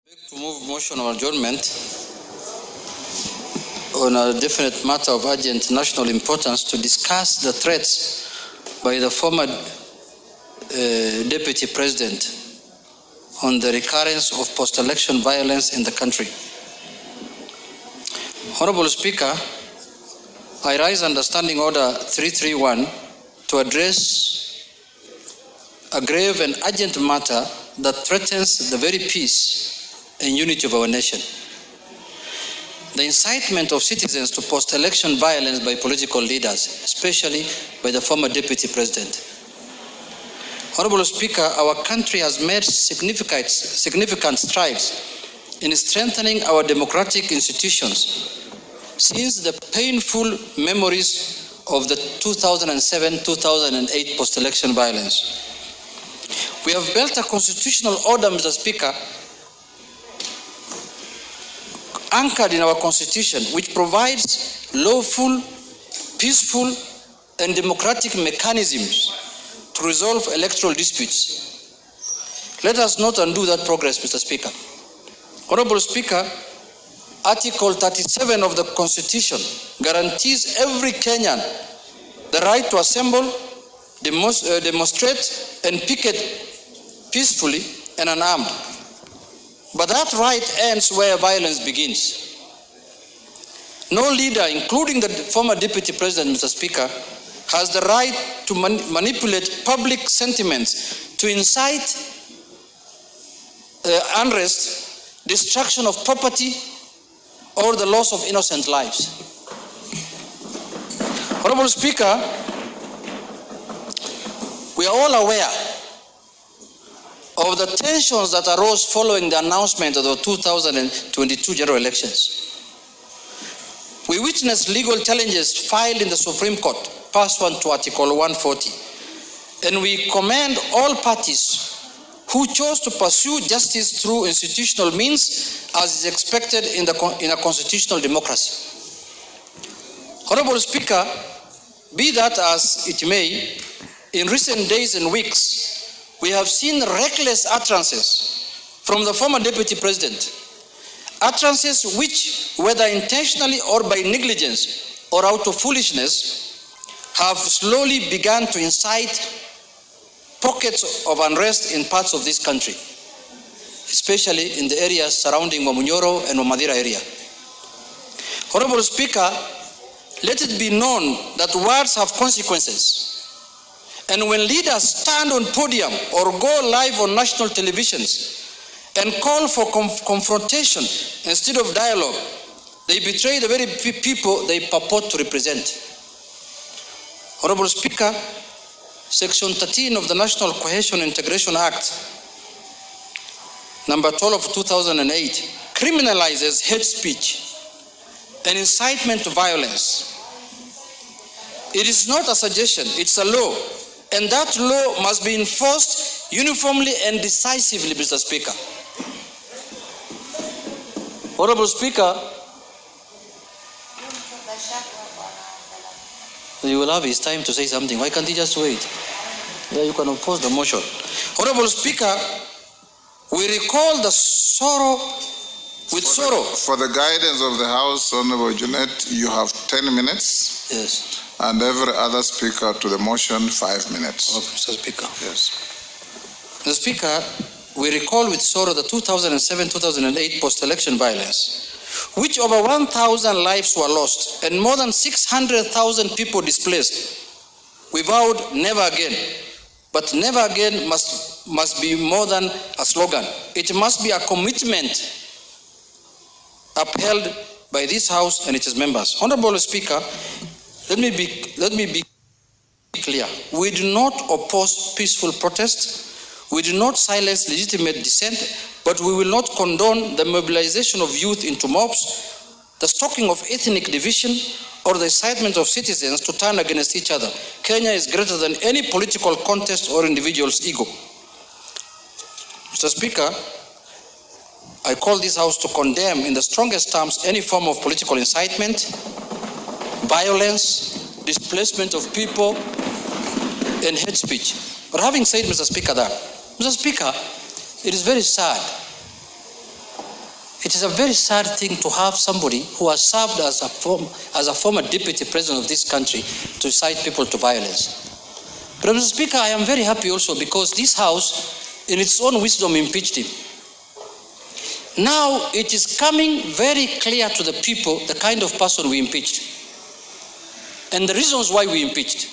To move motion of adjournment on a definite matter of urgent national importance to discuss the threats by the former Deputy President on the recurrence of post-election violence in the country. Honorable Speaker, I rise under Standing Order 331 to address a grave and urgent matter that threatens the very peace and unity of our nation. The incitement of citizens to post-election violence by political leaders, especially by the former Deputy President. Honorable Speaker, our country has made significant strides in strengthening our democratic institutions since the painful memories of the 2007-2008 post-election violence. We have built a constitutional order, Mr. Speaker, anchored in our Constitution, which provides lawful, peaceful, and democratic mechanisms to resolve electoral disputes. Let us not undo that progress, Mr. Speaker. Honorable Speaker, Article 37 of the Constitution guarantees every Kenyan the right to assemble, demonstrate, and picket peacefully and unarmed. But that right ends where violence begins. No leader, including the former Deputy President, Mr. Speaker, has the right to manipulate public sentiments to incite unrest, destruction of property, or the loss of innocent lives. Honorable Speaker, we are all aware of the tensions that arose following the announcement of the 2022 general elections. We witnessed legal challenges filed in the Supreme Court, pursuant to Article 140, and we commend all parties who chose to pursue justice through institutional means, as is expected in a constitutional democracy. Honorable Speaker, be that as it may, in recent days and weeks, we have seen reckless utterances from the former Deputy President, utterances which, whether intentionally or by negligence or out of foolishness, have slowly begun to incite pockets of unrest in parts of this country, especially in the areas surrounding Wamunyoro and Wamadira area. Honorable Speaker, let it be known that words have consequences. And when leaders stand on podium or go live on national televisions and call for confrontation instead of dialogue, they betray the very people they purport to represent. Honorable Speaker, Section 13 of the National Cohesion and Integration Act, number 12 of 2008, criminalizes hate speech and incitement to violence. It is not a suggestion, it's a law. And that law must be enforced uniformly and decisively, Mr. Speaker. Honorable Speaker, you will have his time to say something. Why can't he just wait? Yeah, you can oppose the motion. Honorable Speaker, we recall the sorrow with sorrow. For the guidance of the House, Honorable Junet, you have 10 minutes. Yes. And every other speaker to the motion, 5 minutes. Okay, Mr. Speaker. Yes. Mr. Speaker, we recall with sorrow the 2007-2008 post-election violence, which over 1,000 lives were lost and more than 600,000 people displaced. We vowed never again. But never again must be more than a slogan. It must be a commitment upheld by this House and its members. Honorable Speaker, let me be clear. We do not oppose peaceful protest. We do not silence legitimate dissent, but we will not condone the mobilization of youth into mobs, the stoking of ethnic division, or the incitement of citizens to turn against each other. Kenya is greater than any political contest or individual's ego. Mr. Speaker, I call this House to condemn in the strongest terms any form of political incitement, violence, displacement of people, and hate speech. But having said, Mr. Speaker, that, Mr. Speaker, it is very sad It is a very sad thing to have somebody who has served as a former deputy president of this country to incite people to violence. But Mr. Speaker, I am very happy also because this House, in its own wisdom, impeached him. Now it is coming very clear to the people the kind of person we impeached and the reasons why we impeached.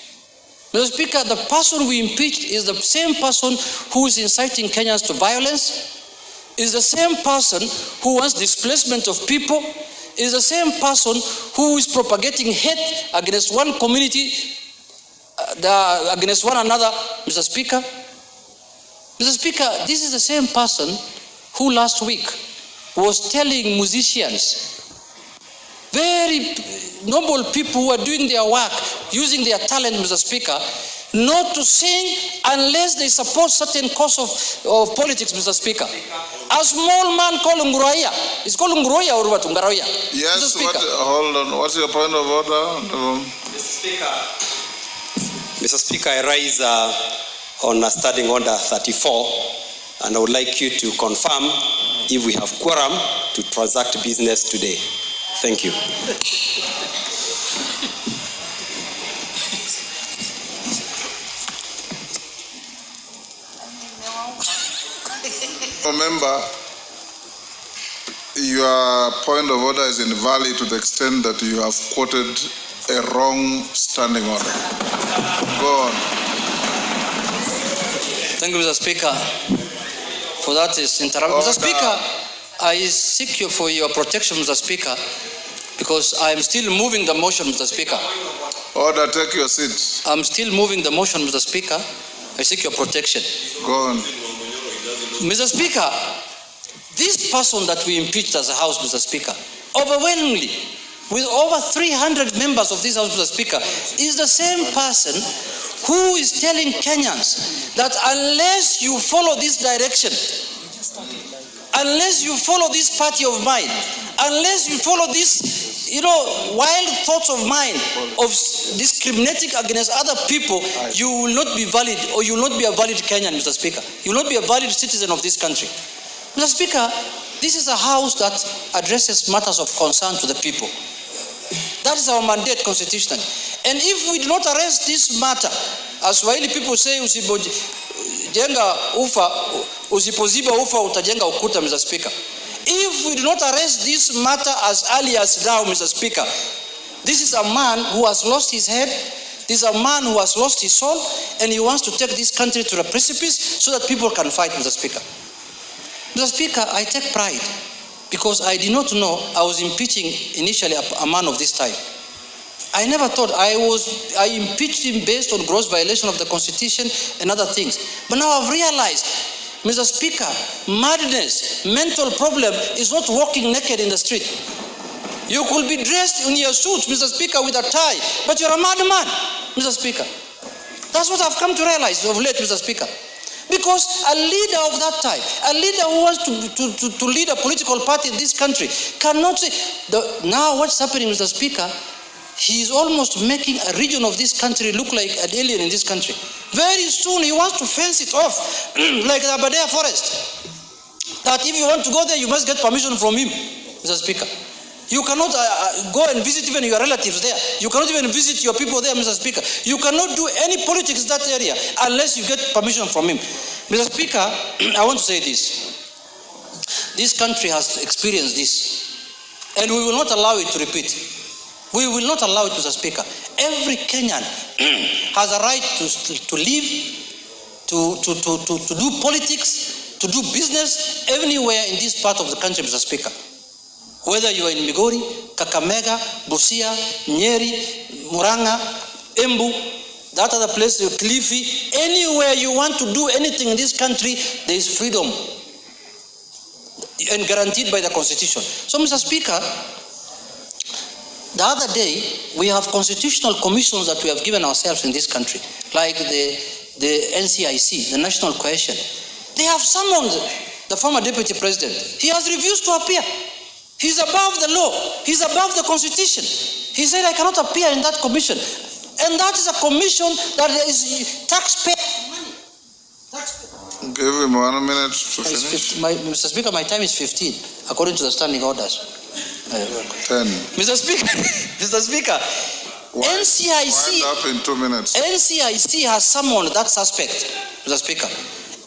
Mr. Speaker, the person we impeached is the same person who is inciting Kenyans to violence, is the same person who wants displacement of people, is the same person who is propagating hate against one community, against one another, Mr. Speaker. Mr. Speaker, this is the same person who last week was telling musicians, very noble people who are doing their work, using their talent, Mr. Speaker, not to sing unless they support certain cause of politics, Mr. Speaker. A small man called Nguroia. Is called Nguroia or what? Nguroia? Yes, hold on. What's your point of order? Mr. Speaker, I rise on Standing Order 34, and I would like you to confirm if we have quorum to transact business today. Thank you. Remember, your point of order is invalid to the extent that you have quoted a wrong standing order. Go on. Thank you, Mr. Speaker, for that is interruption. Mr. Speaker, I seek you for your protection, Mr. Speaker, because I am still moving the motion, Mr. Speaker. Order, take your seat. I'm still moving the motion, Mr. Speaker. I seek your protection. Go on. Mr. Speaker, this person that we impeached as a House, Mr. Speaker, overwhelmingly, with over 300 members of this House, Mr. Speaker, is the same person who is telling Kenyans that unless you follow this direction, unless you follow this party of mine, unless you follow this, wild thoughts of mine of discriminating against other people, you will not be valid, or you will not be a valid Kenyan, Mr. Speaker. You will not be a valid citizen of this country. Mr. Speaker, this is a House that addresses matters of concern to the people. That is our mandate constitutionally. And if we do not arrest this matter, as Swahili people say, usipojenga ufa, usipoziba ufa utajenga ukuta, Mr. Speaker. If we do not arrest this matter as early as now, Mr. Speaker, this is a man who has lost his head, this is a man who has lost his soul, and he wants to take this country to the precipice so that people can fight, Mr. Speaker. Mr. Speaker, I take pride because I did not know I was impeaching initially a man of this type. I never thought I impeached him based on gross violation of the Constitution and other things. But now I've realized, Mr. Speaker, madness, mental problem is not walking naked in the street. You could be dressed in your suit, Mr. Speaker, with a tie, but you're a madman, Mr. Speaker. That's what I've come to realize of late, Mr. Speaker. Because a leader of that type, a leader who wants to lead a political party in this country cannot say, now what's happening, Mr. Speaker, he is almost making a region of this country look like an alien in this country. Very soon he wants to fence it off like the Aberdare forest. That if you want to go there, you must get permission from him, Mr. Speaker. You cannot go and visit even your relatives there. You cannot even visit your people there, Mr. Speaker. You cannot do any politics in that area unless you get permission from him. Mr. Speaker, I want to say this. This country has experienced this, and we will not allow it to repeat. We will not allow it, Mr. Speaker. Every Kenyan has a right to live, to do politics, to do business anywhere in this part of the country, Mr. Speaker. Whether you are in Migori, Kakamega, Busia, Nyeri, Muranga, Embu, that other place, Kilifi, anywhere you want to do anything in this country, there is freedom and guaranteed by the Constitution. So, Mr. Speaker, the other day, we have constitutional commissions that we have given ourselves in this country, like the NCIC, the National Cohesion. They have summoned the former deputy president. He has refused to appear. He's above the law. He's above the Constitution. He said, I cannot appear in that commission. And that is a commission that is taxpayer money. Give him 1 minute to finish. Mr. Speaker, my time is 15, according to the standing orders. 10. Mr. Speaker, Mr. Speaker, NCIC, wind up in 2 minutes. NCIC has summoned that suspect, Mr. Speaker.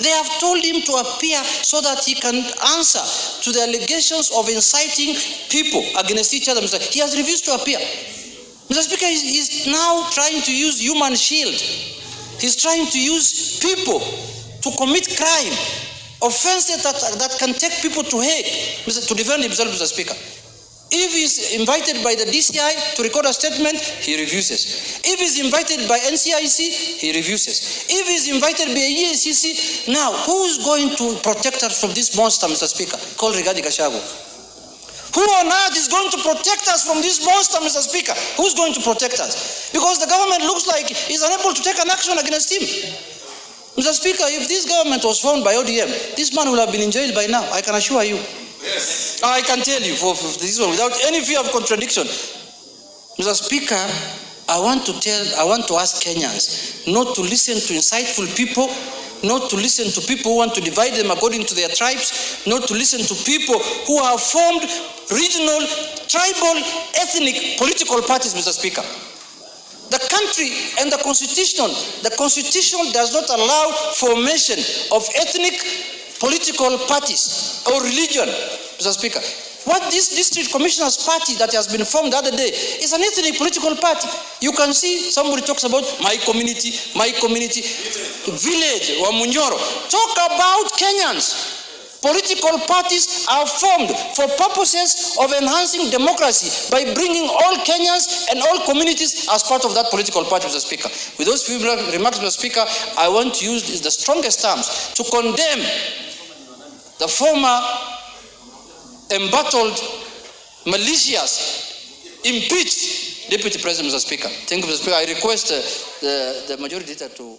They have told him to appear so that he can answer to the allegations of inciting people against each other. He has refused to appear. Mr. Speaker, he's now trying to use human shield. He's trying to use people to commit crime, offenses that can take people to hate, to defend himself, Mr. Speaker. If he's invited by the DCI to record a statement, he refuses. If he's invited by NCIC, he refuses. If he's invited by EACC, now who is going to protect us from this monster, Mr. Speaker, called Gachagua? Who on earth is going to protect us from this monster, Mr. Speaker? Who's going to protect us? Because the government looks like it's unable to take an action against him. Mr. Speaker, if this government was formed by ODM, this man would have been in jail by now, I can assure you. Yes. I can tell you for this one without any fear of contradiction. Mr. Speaker, I want to ask Kenyans not to listen to insightful people, not to listen to people who want to divide them according to their tribes, not to listen to people who have formed regional, tribal, ethnic political parties, Mr. Speaker. The country and the constitution does not allow formation of ethnic political parties or religion, Mr. Speaker. What this district commissioners party that has been formed the other day is an ethnic political party. You can see somebody talks about my community, village, or Munyoro. Talk about Kenyans. Political parties are formed for purposes of enhancing democracy by bringing all Kenyans and all communities as part of that political party, Mr. Speaker. With those few remarks, Mr. Speaker, I want to use the strongest terms to condemn the former embattled, malicious, impeached Deputy President, Mr. Speaker. Thank you, Mr. Speaker. I request the majority leader to